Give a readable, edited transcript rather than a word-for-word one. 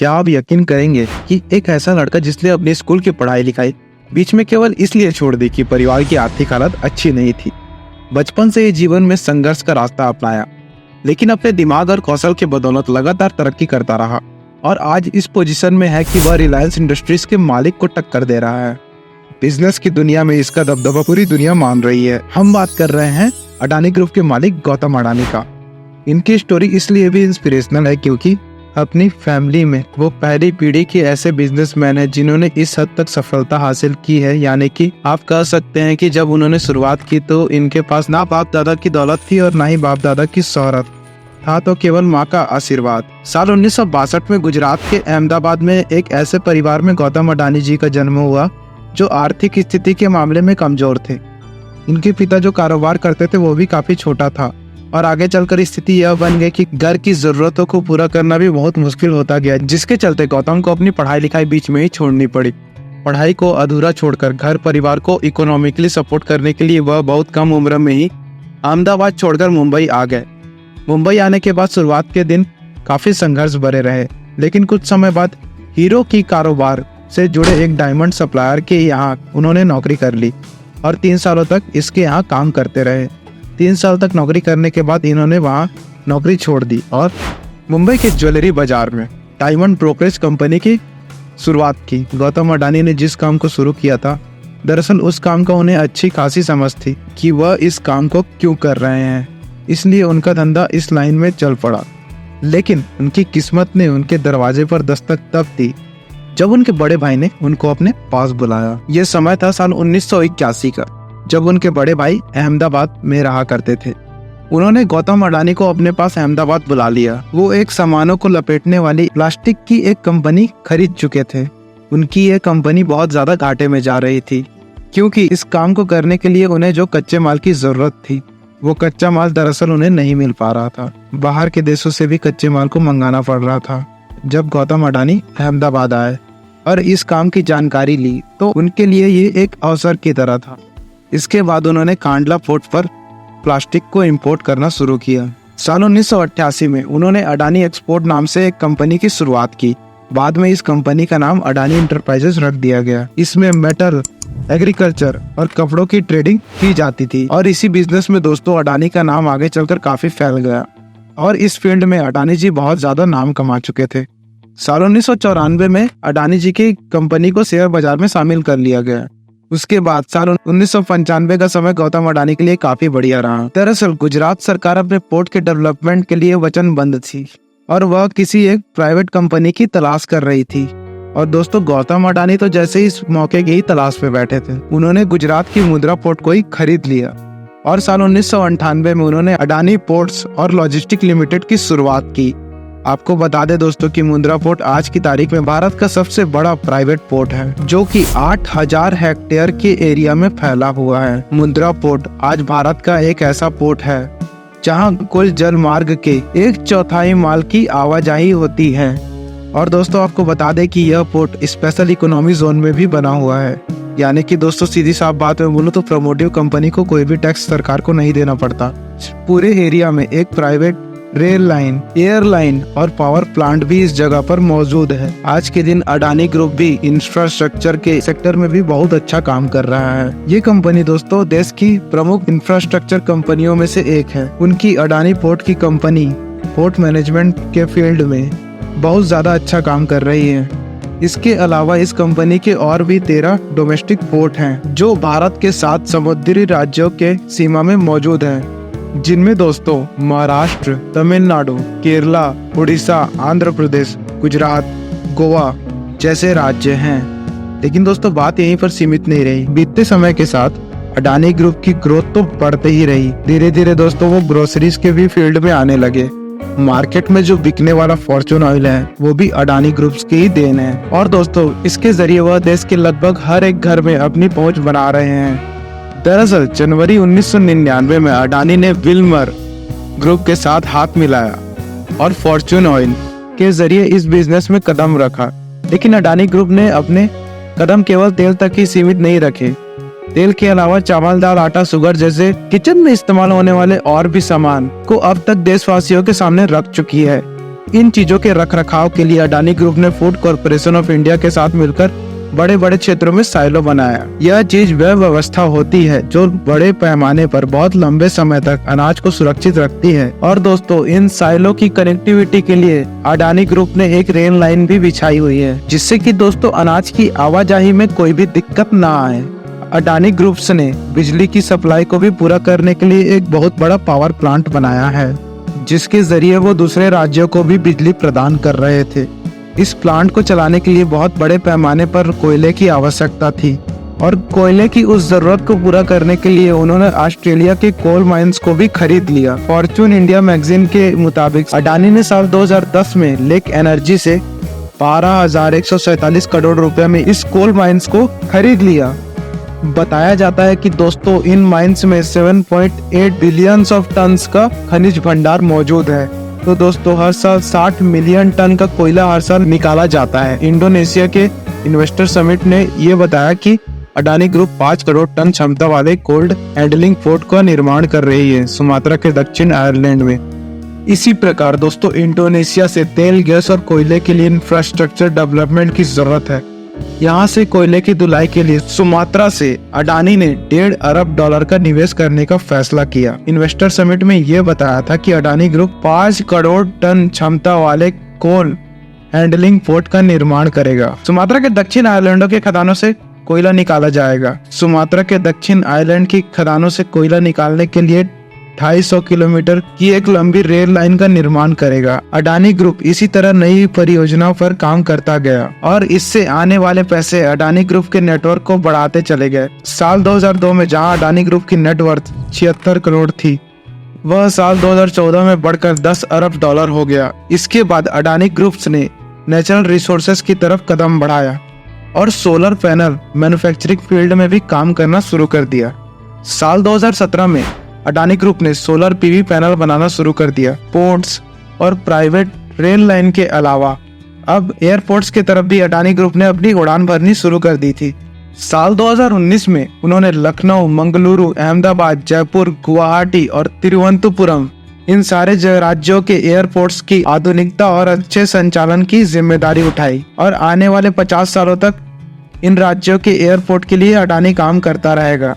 क्या आप यकीन करेंगे कि एक ऐसा लड़का जिसने अपने स्कूल की पढ़ाई लिखाई बीच में केवल इसलिए छोड़ दी कि परिवार की आर्थिक हालत अच्छी नहीं थी। बचपन से ही जीवन में संघर्ष का रास्ता अपनाया, लेकिन अपने दिमाग और कौशल के बदौलत लगातार तरक्की करता रहा और आज इस पोजीशन में है कि वह रिलायंस इंडस्ट्रीज के मालिक को टक्कर दे रहा है। बिजनेस की दुनिया में इसका दबदबा पूरी दुनिया मान रही है। हम बात कर रहे हैं अडानी ग्रुप के मालिक गौतम अडानी का। इनकी स्टोरी इसलिए भी इंस्पिरेशनल है क्योंकि अपनी फैमिली में वो पहली पीढ़ी के ऐसे बिजनेसमैन हैं जिन्होंने इस हद तक सफलता हासिल की है। यानी कि आप कह सकते हैं कि जब उन्होंने शुरुआत की तो इनके पास ना बाप दादा की दौलत थी और ना ही बाप दादा की शोहरत, था तो केवल माँ का आशीर्वाद। साल 1962 में गुजरात के अहमदाबाद में एक ऐसे परिवार में गौतम अडानी जी का जन्म हुआ जो आर्थिक स्थिति के मामले में कमजोर थे। इनके पिता जो कारोबार करते थे वो भी काफी छोटा था और आगे चलकर स्थिति यह बन गई कि घर की जरूरतों को पूरा करना भी बहुत मुश्किल होता गया, जिसके चलते गौतम को अपनी पढ़ाई लिखाई बीच में ही छोड़नी पड़ी। पढ़ाई को अधूरा छोड़कर घर परिवार को इकोनॉमिकली सपोर्ट करने के लिए वह बहुत कम उम्र में ही अहमदाबाद छोड़कर मुंबई आ गए। मुंबई आने के बाद शुरुआत के दिन काफी संघर्ष भरे रहे, लेकिन कुछ समय बाद हीरो की कारोबार से जुड़े एक डायमंड सप्लायर के यहाँ उन्होंने नौकरी कर ली और 3 सालों तक इसके यहाँ काम करते रहे। 3 साल तक नौकरी करने के बाद इन्होंने वहाँ नौकरी छोड़ दी और मुंबई के ज्वेलरी बाजार में डायमंड ब्रोकरेज कंपनी की शुरुआत की। गौतम अडानी ने जिस काम को शुरू किया था, दरअसल उस काम का उन्हें अच्छी खासी समझ थी कि वह इस काम को क्यों कर रहे हैं, इसलिए उनका धंधा इस लाइन में चल पड़ा। लेकिन उनकी किस्मत ने उनके दरवाजे पर दस्तक तब दी जब उनके बड़े भाई ने उनको अपने पास बुलाया। यह समय था साल 1981 का, जब उनके बड़े भाई अहमदाबाद में रहा करते थे। उन्होंने गौतम अडानी को अपने पास अहमदाबाद बुला लिया। वो एक सामानों को लपेटने वाली प्लास्टिक की एक कंपनी खरीद चुके थे। उनकी ये कंपनी बहुत ज्यादा घाटे में जा रही थी क्योंकि इस काम को करने के लिए उन्हें जो कच्चे माल की जरूरत थी वो कच्चा माल दरअसल उन्हें नहीं मिल पा रहा था। बाहर के देशों से भी कच्चे माल को मंगाना पड़ रहा था। जब गौतम अडानी अहमदाबाद आए और इस काम की जानकारी ली तो उनके लिए ये एक अवसर की तरह था। इसके बाद उन्होंने कांडला पोर्ट पर प्लास्टिक को इंपोर्ट करना शुरू किया। साल 1988 में उन्होंने अडानी एक्सपोर्ट नाम से एक कंपनी की शुरुआत की। बाद में इस कंपनी का नाम अडानी इंटरप्राइजेस रख दिया गया। इसमें मेटल, एग्रीकल्चर और कपड़ों की ट्रेडिंग की जाती थी और इसी बिजनेस में दोस्तों अडानी का नाम आगे चलकर काफी फैल गया और इस फील्ड में अडानी जी बहुत ज्यादा नाम कमा चुके थे। साल 1994 में अडानी जी की कंपनी को शेयर बाजार में शामिल कर लिया गया। उसके बाद साल 1995 का समय गौतम अडानी के लिए काफी बढ़िया रहा। दरअसल गुजरात सरकार अपने पोर्ट के डेवलपमेंट के लिए वचनबद्ध थी और वह किसी एक प्राइवेट कंपनी की तलाश कर रही थी। और दोस्तों गौतम अडानी तो जैसे ही इस मौके की ही तलाश पे बैठे थे, उन्होंने गुजरात की मुंद्रा पोर्ट को ही खरीद लिया और साल 1998 में उन्होंने अडानी पोर्ट्स और लॉजिस्टिक लिमिटेड की शुरुआत की। आपको बता दें दोस्तों कि मुंद्रा पोर्ट आज की तारीख में भारत का सबसे बड़ा प्राइवेट पोर्ट है जो कि 8000 हेक्टेयर के एरिया में फैला हुआ है। मुंद्रा पोर्ट आज भारत का एक ऐसा पोर्ट है जहां कुल जल मार्ग के 1/4 माल की आवाजाही होती है। और दोस्तों आपको बता दें कि यह पोर्ट स्पेशल इकोनॉमी जोन में भी बना हुआ है। यानी कि दोस्तों सीधी साफ बात में बोलूं तो प्रोमोटिव कंपनी को कोई भी टैक्स सरकार को नहीं देना पड़ता। पूरे एरिया में एक प्राइवेट रेल लाइन, एयरलाइन और पावर प्लांट भी इस जगह पर मौजूद है। आज के दिन अडानी ग्रुप भी इंफ्रास्ट्रक्चर के सेक्टर में भी बहुत अच्छा काम कर रहा है। ये कंपनी दोस्तों देश की प्रमुख इंफ्रास्ट्रक्चर कंपनियों में से एक है। उनकी अडानी पोर्ट की कंपनी पोर्ट मैनेजमेंट के फील्ड में बहुत ज्यादा अच्छा काम कर रही है। इसके अलावा इस कंपनी के और भी 13 डोमेस्टिक पोर्ट हैं जो भारत के 7 समुद्री राज्यों के सीमा में मौजूद हैं, जिनमें दोस्तों महाराष्ट्र, तमिलनाडु, केरला, उड़ीसा, आंध्र प्रदेश, गुजरात, गोवा जैसे राज्य हैं। लेकिन दोस्तों बात यहीं पर सीमित नहीं रही। बीतते समय के साथ अडानी ग्रुप की ग्रोथ तो बढ़ते ही रही। धीरे धीरे दोस्तों वो ग्रोसरीज के भी फील्ड में आने लगे। मार्केट में जो बिकने वाला फॉर्चून ऑयल है वो भी अडानी ग्रुप्स की ही देन है और दोस्तों इसके जरिए वह देश के लगभग हर एक घर में अपनी पहुंच बना रहे हैं। दरअसल जनवरी 1999 में अडानी ने विल्मर ग्रुप के साथ हाथ मिलाया और फॉर्चून ऑयल के जरिए इस बिजनेस में कदम रखा। लेकिन अडानी ग्रुप ने अपने कदम केवल तेल तक ही सीमित नहीं रखे। तेल के अलावा चावल, दाल, आटा, शुगर जैसे किचन में इस्तेमाल होने वाले और भी सामान को अब तक देशवासियों के सामने रख चुकी है। इन चीजों के रखरखाव के लिए अडानी ग्रुप ने फूड कॉरपोरेशन ऑफ इंडिया के साथ मिलकर बड़े बड़े क्षेत्रों में साइलो बनाया। यह चीज वह व्यवस्था होती है जो बड़े पैमाने पर बहुत लंबे समय तक अनाज को सुरक्षित रखती है। और दोस्तों, इन साइलो की कनेक्टिविटी के लिए अडानी ग्रुप ने एक रेल लाइन भी बिछाई हुई है, जिससे कि दोस्तों अनाज की आवाजाही में कोई भी दिक्कत ना आए। अडानी ग्रुप्स ने बिजली की सप्लाई को भी पूरा करने के लिए एक बहुत बड़ा पावर प्लांट बनाया है, जिसके जरिए वो दूसरे राज्यों को भी बिजली प्रदान कर रहे थे। इस प्लांट को चलाने के लिए बहुत बड़े पैमाने पर कोयले की आवश्यकता थी और कोयले की उस जरूरत को पूरा करने के लिए उन्होंने ऑस्ट्रेलिया के कोल माइंस को भी खरीद लिया। फॉर्च्यून इंडिया मैगजीन के मुताबिक अडानी ने साल 2010 में लेक एनर्जी से 12,147 करोड़ रुपए में इस कोल माइंस को खरीद लिया। बताया जाता है कि दोस्तों इन माइंस में 7.8 बिलियंस ऑफ टन्स का खनिज भंडार मौजूद है। तो दोस्तों हर साल 60 मिलियन टन का कोयला हर साल निकाला जाता है। इंडोनेशिया के इन्वेस्टर समिट ने ये बताया कि अडानी ग्रुप 5 करोड़ टन क्षमता वाले कोल्ड हैंडलिंग पोर्ट का निर्माण कर रही है सुमात्रा के दक्षिण आयरलैंड में। इसी प्रकार दोस्तों इंडोनेशिया से तेल, गैस और कोयले के लिए इंफ्रास्ट्रक्चर डेवलपमेंट की जरूरत है। यहाँ से कोयले की धुलाई के लिए सुमात्रा से अडानी ने $1.5 अरब का निवेश करने का फैसला किया। इन्वेस्टर समिट में ये बताया था कि अडानी ग्रुप 5 करोड़ टन क्षमता वाले कोल हैंडलिंग पोर्ट का निर्माण करेगा। सुमात्रा के दक्षिण आइलैंडों के खदानों से कोयला निकाला जाएगा। सुमात्रा के दक्षिण आइलैंड की खदानों से कोयला निकालने के लिए 250 किलोमीटर की एक लंबी रेल लाइन का निर्माण करेगा। अडानी ग्रुप इसी तरह नई परियोजनाओं पर काम करता गया और इससे आने वाले पैसे अडानी ग्रुप के नेटवर्क को बढ़ाते चले गए। साल 2002 में जहां अडानी ग्रुप की नेटवर्थ 76 करोड़ थी, वह साल 2014 में बढ़कर $10 अरब हो गया। इसके बाद अडानी ग्रुप्स ने नेचुरल रिसोर्सेज की तरफ कदम बढ़ाया और सोलर पैनल मैन्युफैक्चरिंग फील्ड में भी काम करना शुरू कर दिया। साल 2017 में अडानी ग्रुप ने सोलर पीवी पैनल बनाना शुरू कर दिया। पोर्ट्स और प्राइवेट रेल लाइन के अलावा अब एयरपोर्ट्स की तरफ भी अडानी ग्रुप ने अपनी उड़ान भरनी शुरू कर दी थी। साल 2019 में उन्होंने लखनऊ, मंगलुरु, अहमदाबाद, जयपुर, गुवाहाटी और तिरुवनंतपुरम इन सारे राज्यों के एयरपोर्ट्स की आधुनिकता और अच्छे संचालन की जिम्मेदारी उठाई और आने वाले 50 सालों तक इन राज्यों के एयरपोर्ट के लिए अडानी काम करता रहेगा।